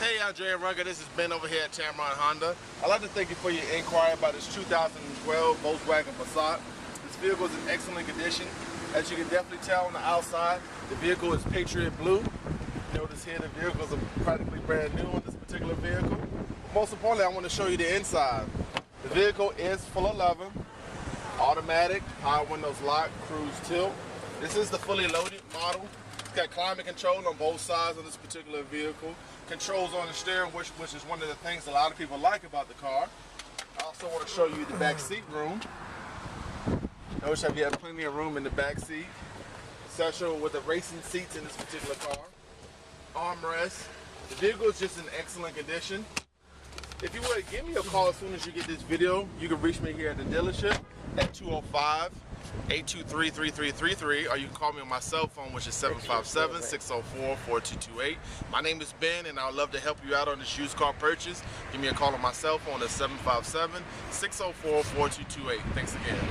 Hey, Andrea Runga, this is Ben over here at Tameron Honda. I'd like to thank you for your inquiry about this 2012 Volkswagen Passat. This vehicle is in excellent condition. As you can definitely tell on the outside, the vehicle is Patriot Blue. Notice here the vehicles are practically brand new on this particular vehicle. Most importantly, I want to show you the inside. The vehicle is full of leather, automatic, power windows lock, cruise tilt. This is the fully loaded model. It's got climate control on both sides of this particular vehicle. Controls on the steering, which is one of the things a lot of people like about the car. I also want to show you the back seat room. Notice that we have plenty of room in the back seat. Essential with the racing seats in this particular car. Armrest. The vehicle is just in excellent condition. If you would give me a call as soon as you get this video, you can reach me here at the dealership at 205-823-3333, or you can call me on my cell phone, which is 757-604-4228. My name is Ben, and I would love to help you out on this used car purchase. Give me a call on my cell phone at 757-604-4228. Thanks again.